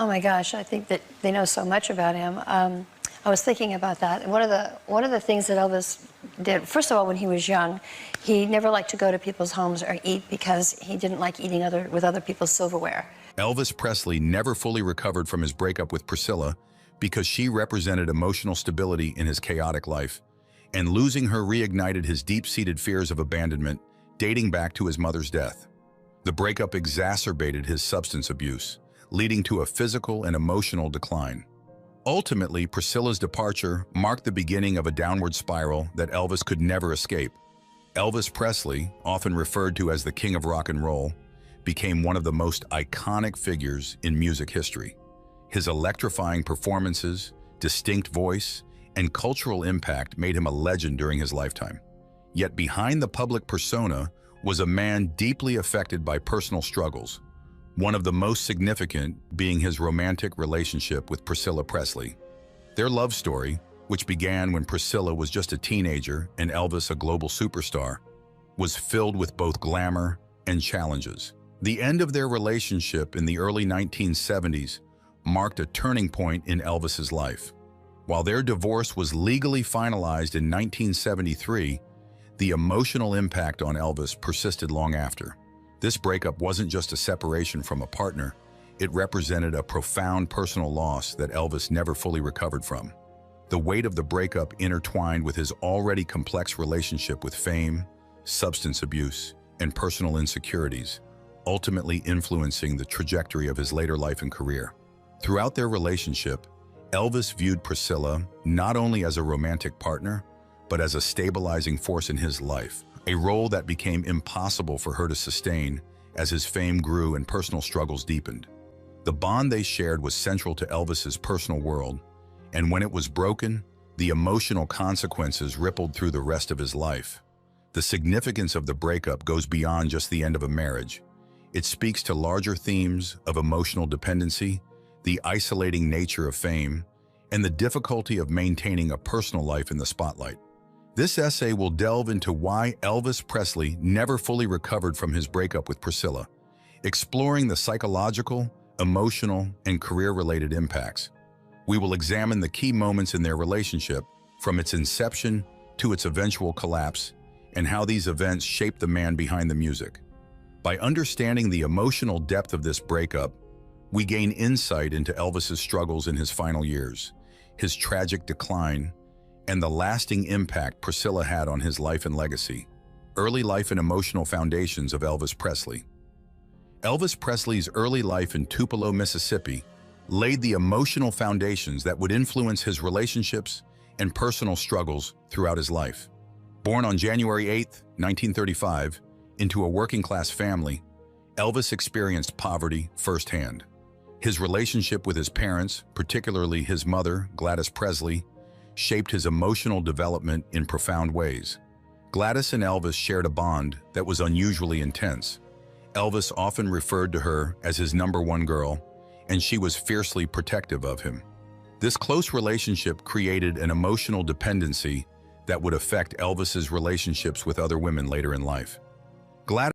Oh my gosh, I think that they know so much about him. I was thinking about that, and one of the things that Elvis did, first of all, when he was young, he never liked to go to people's homes or eat because he didn't like eating with other people's silverware. Elvis Presley never fully recovered from his breakup with Priscilla because she represented emotional stability in his chaotic life, and losing her reignited his deep-seated fears of abandonment dating back to his mother's death. The breakup exacerbated his substance abuse, leading to a physical and emotional decline. Ultimately, Priscilla's departure marked the beginning of a downward spiral that Elvis could never escape. Elvis Presley, often referred to as the King of Rock and Roll, became one of the most iconic figures in music history. His electrifying performances, distinct voice, and cultural impact made him a legend during his lifetime. Yet behind the public persona was a man deeply affected by personal struggles, one of the most significant being his romantic relationship with Priscilla Presley. Their love story, which began when Priscilla was just a teenager and Elvis a global superstar, was filled with both glamour and challenges. The end of their relationship in the early 1970s marked a turning point in Elvis's life. While their divorce was legally finalized in 1973, the emotional impact on Elvis persisted long after. This breakup wasn't just a separation from a partner, it represented a profound personal loss that Elvis never fully recovered from. The weight of the breakup intertwined with his already complex relationship with fame, substance abuse, and personal insecurities, ultimately influencing the trajectory of his later life and career. Throughout their relationship, Elvis viewed Priscilla not only as a romantic partner, but as a stabilizing force in his life, a role that became impossible for her to sustain as his fame grew and personal struggles deepened. The bond they shared was central to Elvis's personal world, and when it was broken, the emotional consequences rippled through the rest of his life. The significance of the breakup goes beyond just the end of a marriage. It speaks to larger themes of emotional dependency, the isolating nature of fame, and the difficulty of maintaining a personal life in the spotlight. This essay will delve into why Elvis Presley never fully recovered from his breakup with Priscilla, exploring the psychological, emotional, and career-related impacts. We will examine the key moments in their relationship, from its inception to its eventual collapse, and how these events shaped the man behind the music. By understanding the emotional depth of this breakup, we gain insight into Elvis's struggles in his final years, his tragic decline, and the lasting impact Priscilla had on his life and legacy. Early life and emotional foundations of Elvis Presley. Elvis Presley's early life in Tupelo, Mississippi, laid the emotional foundations that would influence his relationships and personal struggles throughout his life. Born on January 8, 1935, into a working-class family, Elvis experienced poverty firsthand. His relationship with his parents, particularly his mother, Gladys Presley, shaped his emotional development in profound ways. Gladys and Elvis shared a bond that was unusually intense. Elvis often referred to her as his #1 girl, and she was fiercely protective of him. This close relationship created an emotional dependency that would affect Elvis's relationships with other women later in life. Gladys